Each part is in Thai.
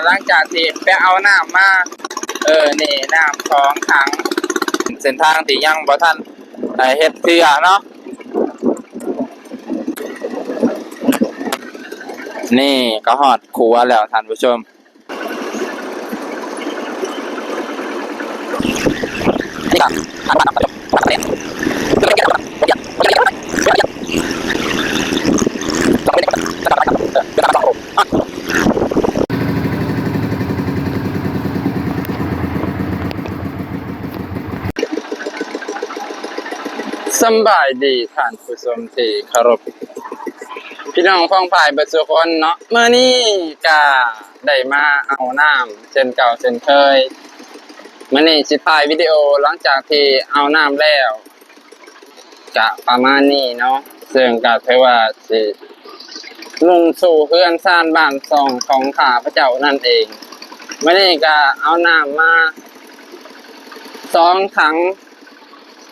หลังจากที่ไปเอาน้ำมานี่น้ำของถังเส้นทางที่ยังบ่ทันเฮ็ดเทื่อเนาะนี่ก็ฮอดครัวแล้วท่านผู้ชมนี่ครับสบายดีท่านผู้ชมที่เคารพพี่น้องพ้องฝ่ายเบิดทุกคนเนาะเมื่อนี้ก็ได้มาเอาน้ำเช่นเก่าเช่นเคยมื่อนี้สิถ่ายวิดีโอหลังจากที่เอาน้ำแล้วจะประมาณนี้เนาะซึ่งก็ถือว่าสิมุ่งสู่เพื่อนซ่านบ้านซองของข้าพเจ้านั่นเองมื่อนี้ก็เอาน้ำมา2 ถัง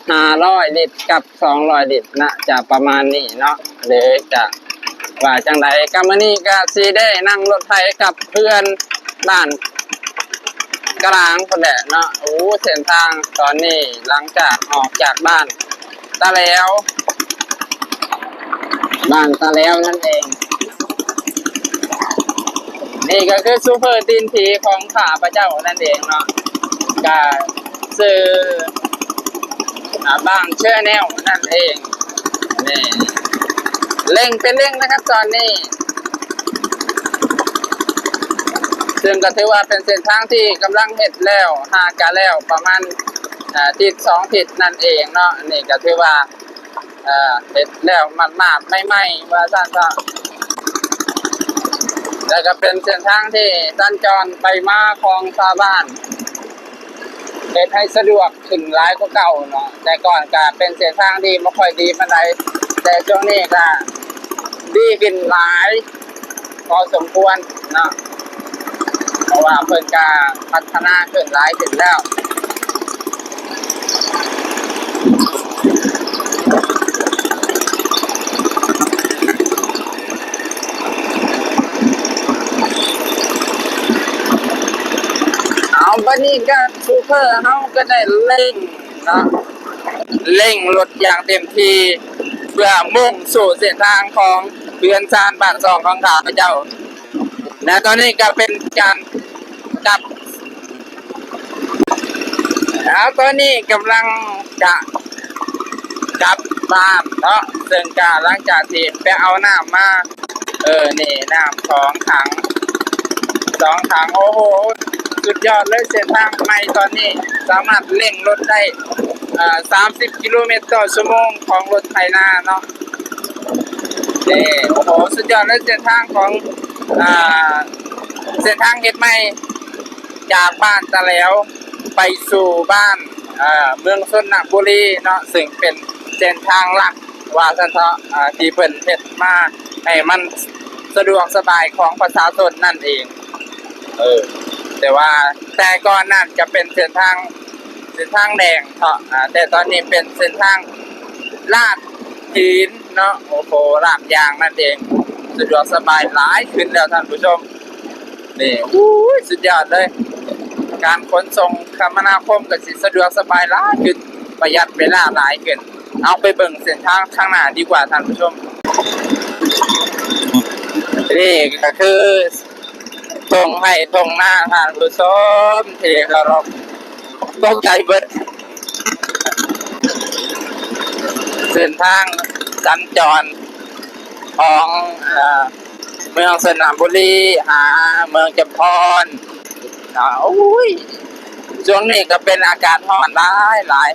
500 ลิตรกับ200 ลิตรนะจะประมาณนี้เนาะหรือจะว่าจังไดก็มื้อนี้ก็สิได้นั่งรถไฟกับเพื่อนบ้านกลางคนแหละเนาะโอ้เส้นทางตอนนี้หลังจากออกจากบ้านตะแล้วบ้านตะแล้วนั่นเองนี่ก็คือซูเปอร์ตีนผีของข้าพเจ้านั่นเองเนาะก็ซื้อบางเชื่อแนวนั่นเองนี่เร่งเป็นเร่งนะครับตอนนี้ซึ่งก็ถือว่าเป็นเส้นทางที่กำลังเฮ็ดแล้วหากะแล้วประมาณทิศ2 ทิศนั่นเองเนาะนี่ก็ถือว่าเฮ็ดแล้วมาดๆไม่ว่าซั่นก็แล้วก็เป็นเส้นทางที่สัญจรไปมาของชาวบ้านเฮ็ดให้สะดวกขึ้นหลายกว่าเก่าเนาะแต่ก่อนก็เป็นเส้นทางที่ไม่ค่อยดีปานใดแต่ช่วงนี้ก็ดีขึ้นหลายพอสมควรเนาะเพราะว่าเพิ่นก็พัฒนาขึ้นหลายขึ้นแล้วเอาบัดนี้ก็ซูเปอร์เฮาก็ได้เร่งเนาะเร่งรถอย่างเต็มที่เพื่อมุ่งสู่เส้นทางของเพื่อนซ่านบ้านซองของข้าพเจ้าและตอนนี้ก็เป็นการกลับแล้วตอนนี้กำลังจะกลับบ้านเนาะซึ่งก็หลังจากที่ไปเอาน้ำมานี่น้ำของถัง2 ถังโอ้โหสุดยอดเลยเส้นทางใหม่ตอนนี้สามารถเร่งรถได้30 กิโลเมตรต่อชั่วโมงของรถไถนาเนาะนี่โอ้โหสุดยอดเลยเส้นทางของเส้นทางเฮ็ดใหม่จากบ้านตะแล้วไปสู่บ้านเมืองชนบุรีเนาะซึ่งเป็นเส้นทางหลักว่าซั่นเถาะที่เพิ่นเฮ็ดมาให้มันสะดวกสบายของประชาชนนั่นเองแต่ว่าแต่ก่อนนั้นจะเป็นเส้นทางแดงเถาะแต่ตอนนี้เป็นเส้นทางลาดหินเนาะโอ้โหลาดยางนั่นเองสะดวกสบายหลายขึ้นแล้วท่านผู้ชมนี่สุดยอดเลยการขนส่งคมนาคมก็สิสะดวกสบายหลายขึ้นประหยัดเวลาหลายขึ้นเอาไปเบิ่งเส้นทางข้างหน้าดีกว่าท่านผู้ชมนี่ก็คือตรงให้ตรงหน้าท่านผู้ชมที่เคารพต้องใจเบิดเส้นทางสัญจรของเมืองสระบุรีเมืองจำพรโอ้ยช่วงนี้ก็เป็นอากาศร้อนหลาย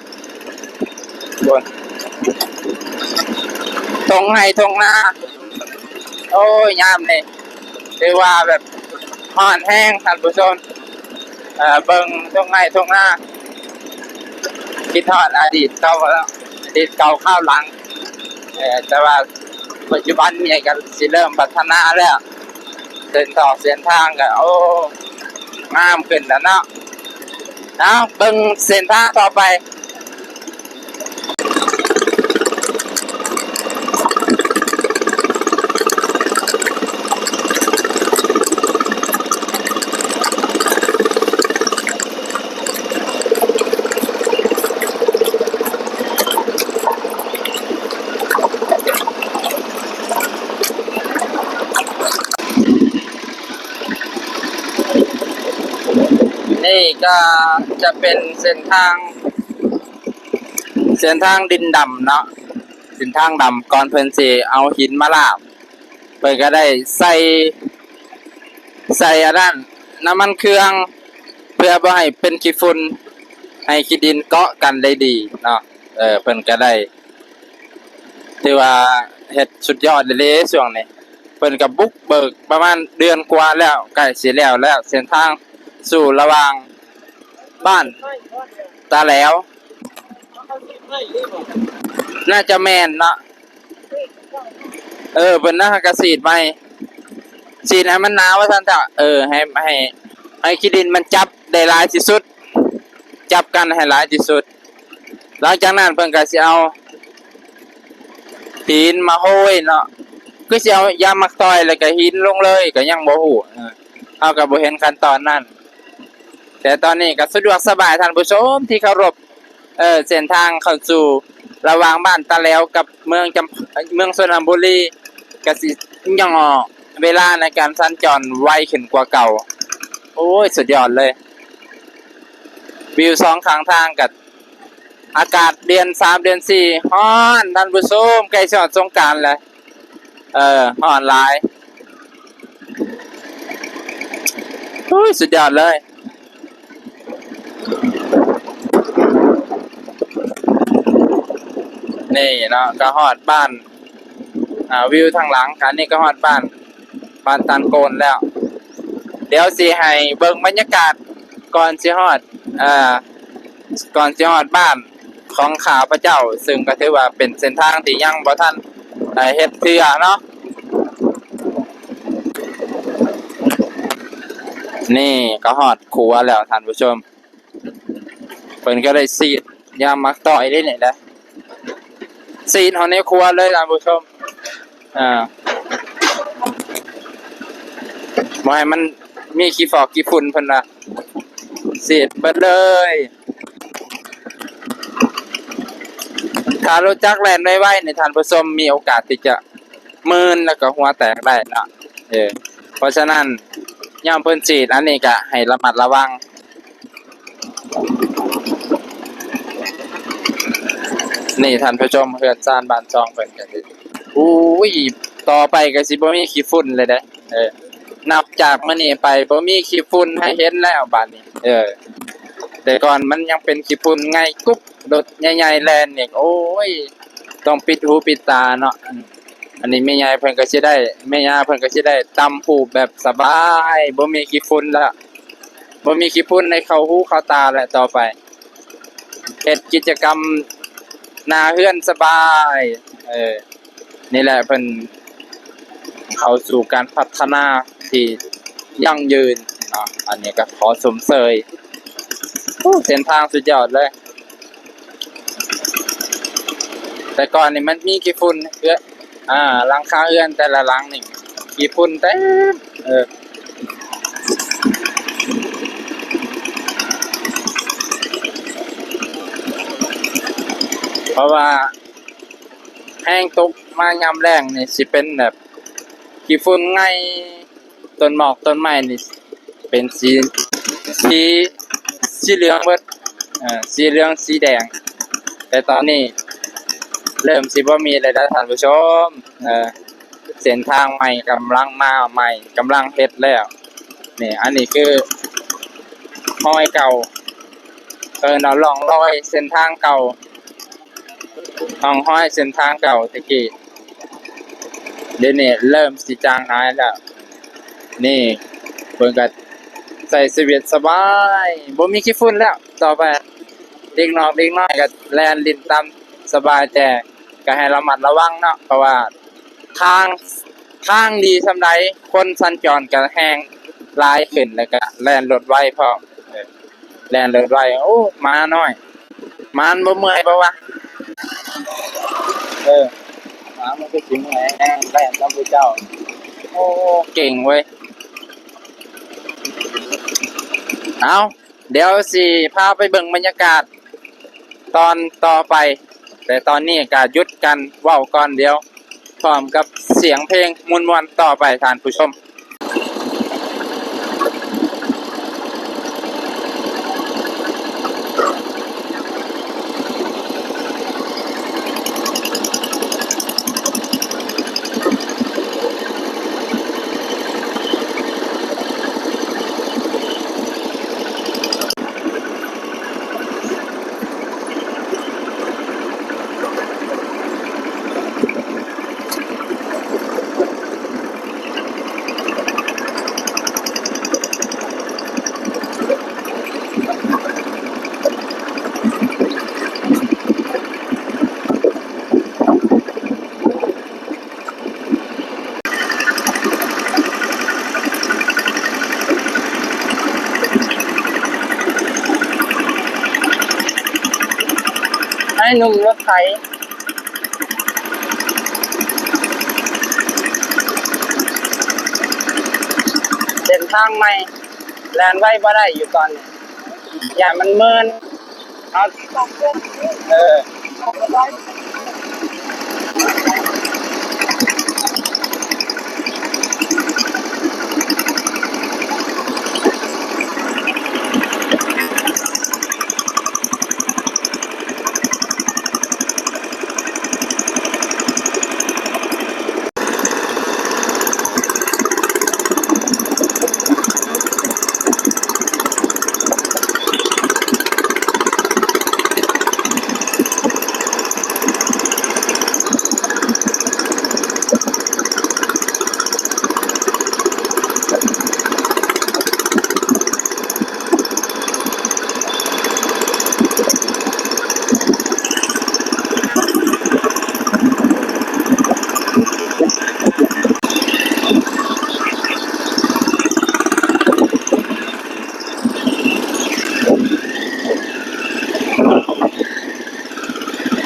บนตรงให้ตรงหน้าโอ้ยยามนี่คือว่าแบบร้อนแห้งท่านผู้ชมเบิ่งตรงให้ตรงหน้าคิดทอดอดีตเก่าแล้วอดีตเก่าข้าวหลังแต่ว่าปัจจุบันเนี่ยก็สิเริ่มพัฒนาแล้วเส้นทางก็โอ้งามขึ้นแล้วเนาะเบิ่งเส้นทางต่อไป น นี่ก็จะเป็นเส้นทางดินดำเนาะเส้นทางดำก่อนเพิ่นสิเอาหินมาลาบเพิ่นก็ได้ใส่อันนั้นน้ำมันเครื่องเพื่อบ่ให้เป็นขี้ฝุ่นให้ขี้ดินเกาะกันได้ดีเนาะเพิ่นก็ได้ถือว่าเฮ็ดสุดยอดเลยช่วงนี้เพิ่นก็บุกเบิกประมาณเดือนกว่าแล้วใกล้สิแล้วเส้นทางสู่ระหว่างบ้านตาแหล้วน่าจะแม่นเนาะเพิ่นน่าจะสีดใหม่สีดให้มันหนาวว่าซั่นจ้ะให้ขี้ดินมันจับได้หลายที่สุดจับกันให้หลายที่สุดหลังจากนั้นเพิ่นก็สิเอาหินมาโห้ยเนาะคือสิเอายามักต่อยแล้วก็หินลงเลยก็ยังบ่ฮู้เฮาก็บ่เห็นขั้นตอนนั้นแต่ตอนนี้ก็สะดวกสบายท่านผู้ชมที่เคารพเส้นทางเข้าสู่ระหว่างบ้านตาแหล้วกับเมืองสระบุรีก็สิย่อเวลาในการสัญจรไวขึ้นกว่าเก่าโอ้ยสุดยอดเลยวิว2ข้างทางกับอากาศเดือน3เดือน4ฮ้อนท่านผู้ชมใกล้สิฮอดสงกรานต์แล้วฮ้อนหลายโอ้ยสุดยอดเลยนี่เนาะก็ฮอดบ้านวิวทางหลังอันนี้ก็ฮอดบ้านตันโกนแล้วเดี๋ยวสิให้เบิ่งบรรยากาศก่อนสิฮอดบ้านของข้าพเจ้าซึ่งก็ถือว่าเป็นเส้นทางที่ยังบ่ทันเฮ็ดเทื่อเนาะนี่ก็ฮอดครัวแล้วท่านผู้ชมเพิ่นก็ได้ซีดยามมักต่อยได้นี่แหละซีดเฮาในครัวเลยท่านผู้ชมบ่ให้มันมีขี้ฟอกขี้ฝุ่นเพิ่นน่ะซีดเบิดเลยถ้ารู้จักแล่นไวๆในท่านผู้ชมมีโอกาสที่จะมืนแล้วก็หัวแตกได้เนาะเพราะฉะนั้นยามเพิ่นฉีดอันนี้ก็ให้ระมัดระวังนี่ท่านผู้ชมเฮือนซ่านบ้านช่องเพิ่นก็สิอุ้ยต่อไปก็สิบ่มีขี้ฝุ่นเลยเด้นับจากมื้อนี้ไปบ่มีขี้ฝุ่นให้เห็นแล้วบัดนี้แต่ก่อนมันยังเป็นขี้ฝุ่นไงกุ๊บรถใหญ่ๆแล่นนี่โอ้ยต้องปิดหูปิดตาเนาะอันนี้แม่ยายเพิ่นก็สิได้ตำหูแบบสบายบ่มีขี้ฝุ่นแล้วบ่มีขี้ฝุ่นในเข้าหูเข้าตาแล้วต่อไปเฮ็ดกิจกรรมหน้าเฮือนสบายนี่แหละเพิ่นเข้าสู่การพัฒนาที่ยั่งยืนเนาะอันนี้ก็ขอชมเชยเส้นทางสุดยอดเลยแต่ก่อนนี่มันมีขี้ฝุ่นหลังคาเรือนแต่ละหลังนี่ขี้ฝุ่นเต็มเพราะว่าแห้งตกมายามแล้งนี่สิเป็นแบบขี้ฝุ่นไงต้นหมอกต้นไม้นี่เป็นสีเหลืองเบิดสีเหลืองสีแดงแต่ตอนนี้เริ่มสิบ่มีเลยนะท่านผู้ชมเส้นทางใหม่กำลังมาใหม่กำลังเฮ็ดแล้วนี่อันนี้คือห้อยเก่าเนาะล่องรอยเส้นทางเก่าห้อยเส้นทางเก่าตะกี้เดี๋ยวนี้เริ่มสิจางหายแล้วนี่เพิ่นก็ใส่ชีวิตสบายบ่มีขี้ฝุ่นแล้วต่อไปเด็กน้อยก็แล่นลิ้นตามสบายแต่ก็ให้ระมัดระวังเนาะเพราะว่าทางดีซำใดคนสัญจรก็แฮงหลายขึ้นแล้วก็แล่นรถไวพร้อมแล่นรถไวโอ้มาน้อยมันบ่เมื่อยบ่วะมามันก็สิเมื่อยแฮงแล่นตามผู้เจ้าโอ้เก่งเว้ยเอาเดี๋ยวสิพาไปเบิ่งบรรยากาศตอนต่อไปแต่ตอนนี้ก็หยุดกันเว้าก่อนเดี๋ยวพร้อมกับเสียงเพลงม่วนๆต่อไปท่านผู้ชม หนุ่มรถไถเส้นทางใหม่แลนไว้บ่ได้อยู่ตอนนี้อย่ามันเมินเอาเออ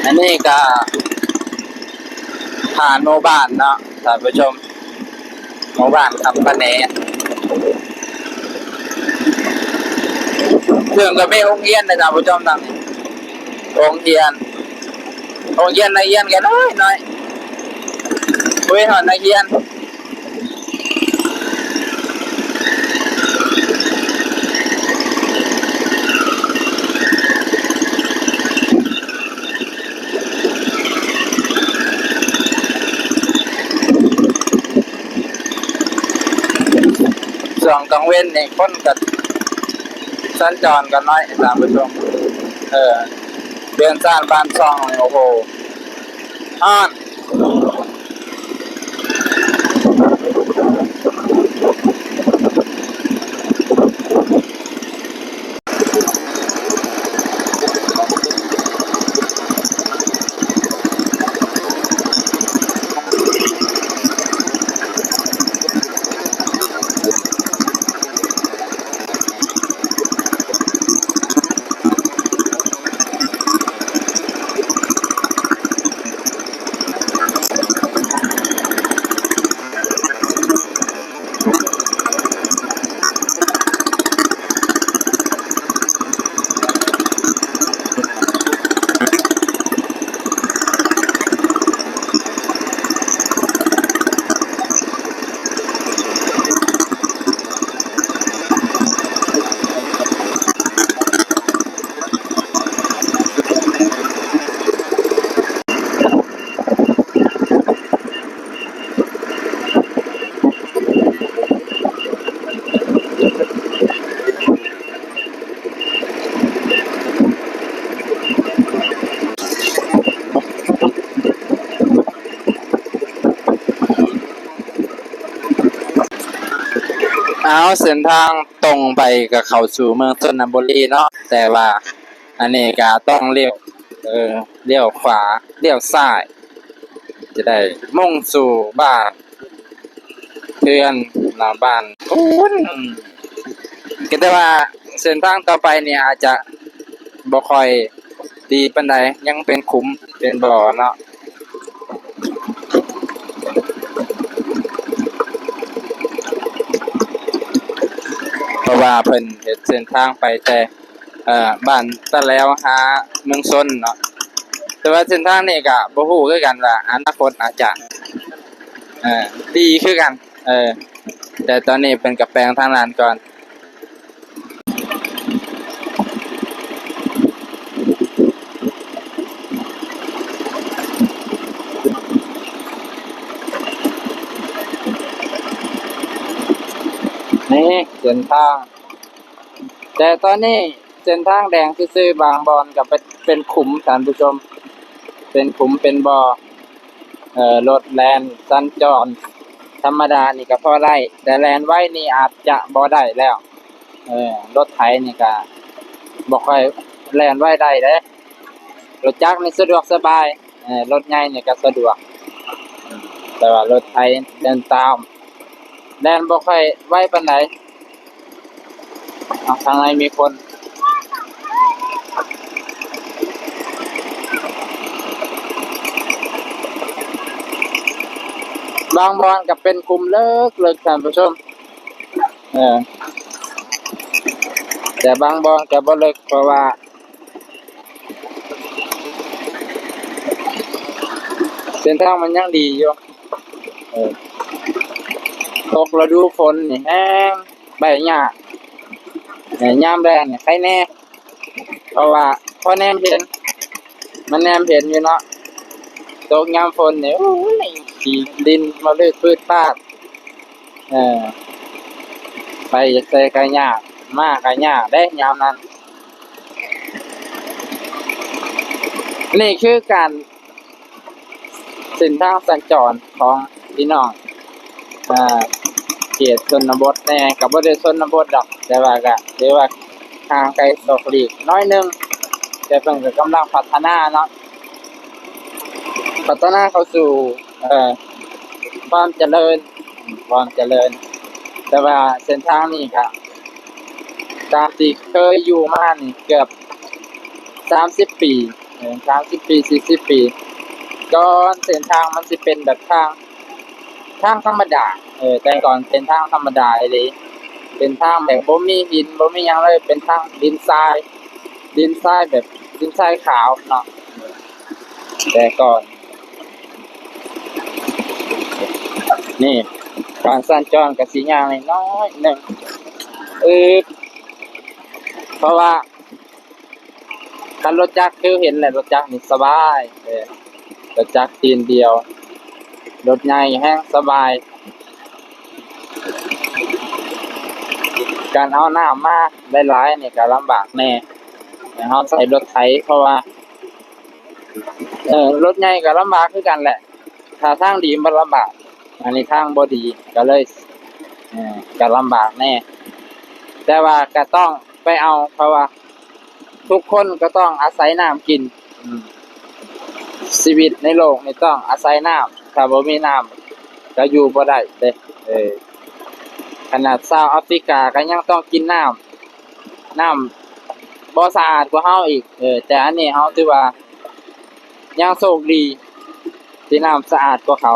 อันนี้ก็ผ่านหมู่บ้านเนาะท่านผู้ชมหมู่บ้านคำปะเนเรื่องก็ไม่องเอียนนะท่านผู้ชมนั่นองเอียนในเอียนกันน้อยคุยหอนในเอียนส่วนกลางเว้นนี่คนกับสัญจรกันน้อยท่านผู้ชมเดือนสร้างบ้านช่องโอ้โหฮ้อนเอาเส้นทางตรงไปกับเข้าสู่เมืองชลบุรีเนาะแต่ว่าอันนี้ก็ต้องเลี้ยวขวาเลี้ยวซ้ายจะได้มุ่งสู่บ้านเพื่อนหน้าบ้านคุณก็แต่ว่าเส้นทางต่อไปเนี่ยอาจจะบ่ค่อยดีปานใดยังเป็นขุมเป็นบ่อเนาะเพราะว่าเพิ่นเฮ็ดเส้นทางไปแต่บ้านตะแล้วหาเมืองชนเนาะแต่ว่าเส้นทางนี้ก็บ่ฮู้คือกันว่าอนาคตอาจจะดีคือกันแต่ตอนนี้เพิ่นก็แปลงทางนั้นก่อนนี่เส้นทางแต่ตอนนี้เส้นทางแดงซื่อๆบางบอนก็เป็นขุมท่านผู้ชมเป็นขุมเป็นบ่อรถแล่นสัญจรธรรมดานี่ก็พอได้แต่แล่นไว้นี่อาจจะบ่ได้แล้วรถไถนี่ก็บ่ค่อยแล่นไว้ได้เด้รถจักรนี่สะดวกสบายรถใหญ่นี่ก็สะดวกแต่ว่ารถไถเดินตามแล่นบ่ค่อยไวปานใดทางในมีคน บางบอนก็เป็นกลุ่มเลิกท่านผู้ชมเออแต่บางบอนก็บ่เลิกเพราะว่าเส้นทางมันยังดีอยู่เออตกฤดูฝนนี่แห้งใบหญ้ายามแล้งนี่ใครแน่เพราะว่าพอแนมเห็นมันแนมเห็นอยู่เนาะตกยามฝนนี่โอ้ยขี้ดินมาเลยพืชปาดเออไปใส่กะหญ้ามากะหญ้าได้ยามนั้นนี่คือการเส้นทางสัญจรของพี่น้องอ่าเขตชนบทแน่ก็บ่ได้ชนบทดอกแต่ว่าก็ถือว่าห่างไกลตกหลีกน้อยหนึงแต่เพิ่นก็กำลังพัฒนาเนาะพัฒนาเข้าสู่เอ่อความเจริญความเจริญแต่ว่าเส้นทางนี้ก็ตามที่เคยอยู่มานี่เกือบ30ปี30ปี40ปีก่อนเส้นทางมันสิเป็นแบบทางธรรมดาแต่ก่อนเป็นทางธรรมดาอีหลีเป็นทางแบบบ่มีหินบ่มีหยังเลยเป็นทางดินทรายแบบดินทรายขาวเนาะแต่ก่อนนี่การสัญจรก็สิยากน้อยหนึงเออเพราะว่าคันรถจักรคือเห็นแหละรถจักรนี่สบายรถจักรตีนเดียวรถใหญ่แฮงสบายการเอาน้ำมาหลายๆนี่ก็ลำบากแน่แต่เฮาใช้รถไถเพราะว่ารถใหญ่ก็ลำบากคือกันแหละถ้าทางดีมันลำบากอันนี้ทางบ่ดีก็เลยก็ลำบากแน่แต่ว่าก็ต้องไปเอาเพราะว่าทุกคนก็ต้องอาศัยน้ำกินชีวิตในโลกนี่ต้องอาศัยน้ำถ้าบ่มีน้ำก็อยู่บ่ได้เด้เออขนาดชาวแอฟริกาก็ยังต้องกินน้ำบ่สะอาดกว่าเฮาอีกแต่อันนี้เฮาถือว่ายังโชคดีที่น้ำสะอาดกว่าเขา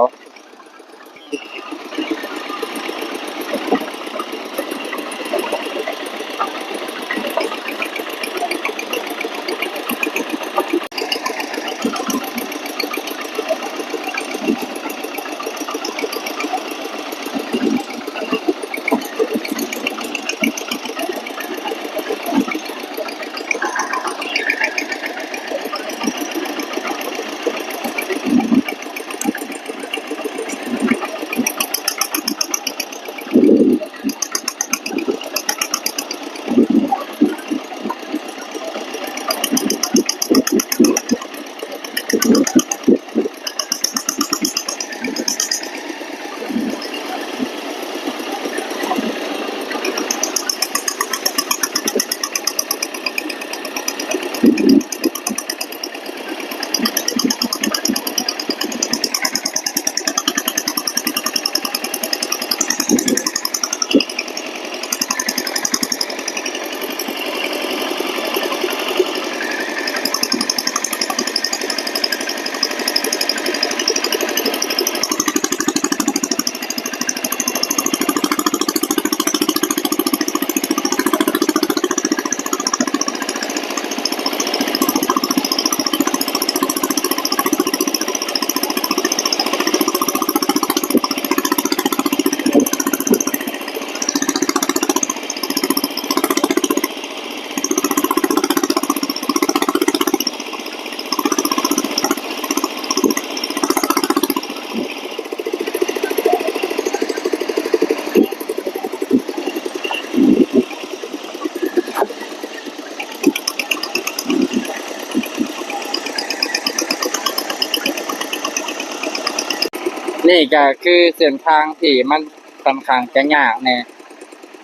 นี่ก็คือเส้นทางที่มันค่อนข้างจะยากแน่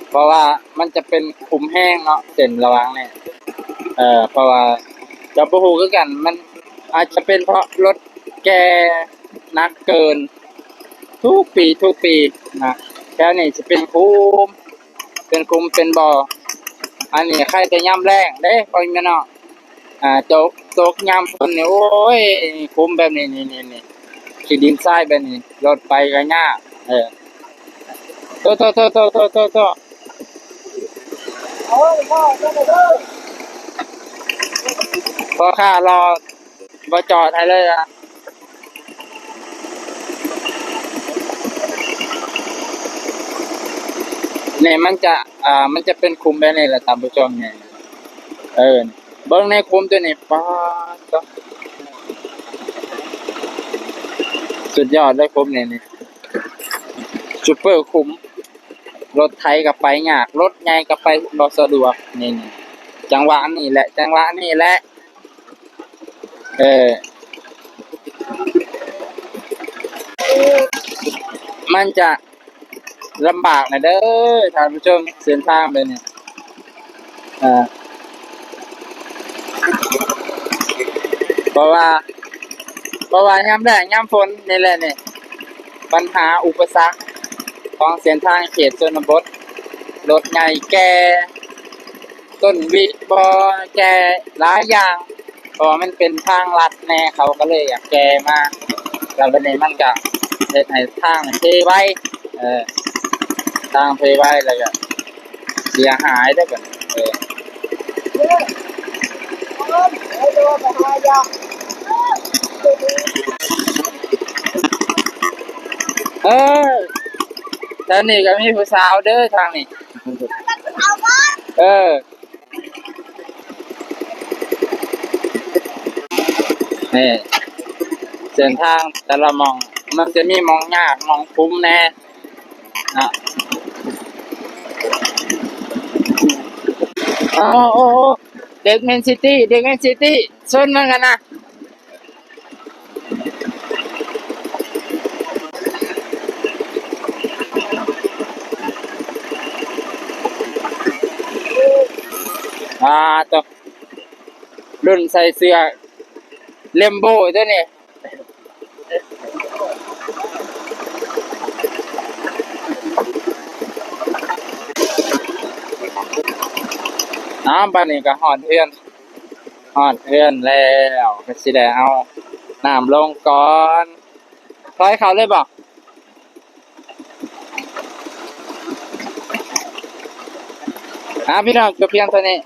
เพราะว่ามันจะเป็นคุมแห้งเนาะเส้นระหว่างเนี่ยเพราะว่าจะบ่ฮู้คือกันมันอาจจะเป็นเพราะรถแกหนักเกินทุกปีนะแถวนี้สิเป็นคุมเป็นบ่ออันนี้ใครจะยามแล้งเด้พ่อแม่น้องตกยามฝนนี่โอ้ยคุมแบบนี้นี่ ขีดดินทรายแบบนี้รถไปก็ยากโตพอข้ารอบ่จอดให้เลยอ่ะเนี่ยมันจะเป็นคุมแบบนี้แหละท่านผู้ชมเนี่ยเบิ่งในคุมตัวนี้ป๊าดสุดยอดเลยคุมนี่ซุปเปอร์คุมรถไถก็ไปยากรถใหญ่ก็ไปบ่สะดวกนี่จังหวะนี้แหละเออมันจะลำบากนะเด้อท่านผู้ชมเส้นทางแบบนี้อ่าเพราะว่า ยามแล้งยามฝนนี่แหละนี่ปัญหาอุปสรรคของเส้นทางเขตชนบทรถใหญ่แก่ต้นวิบ่แก่หลายอย่างเพราะว่ามันเป็นทางลัดแน่เขาก็เลยอยากแก่มาแล้วบัดนี้มันก็เฮ็ดให้ทางเทไว้ทางเทไว้แล้วก็เสียหายได้อบัดนี้เออทางนี้ก็มีผู้สาวเด้อทางนี้เออนี่เส้นทางแต่ละหม่องมันจะมีหม่องยากหม่องคุ้มแน่นะโอ้เด็กแมนซิตี้ชนมันกันนะตัวรุ่นใส่เสื้อเลมโบ้ตัวนี้บ้านนี้ก็ฮอดเฮือนแล้วก็สิได้เอาน้ำลงก่อนปล่อยเขาเลยบ่พี่น้องจบเพียงเท่านี้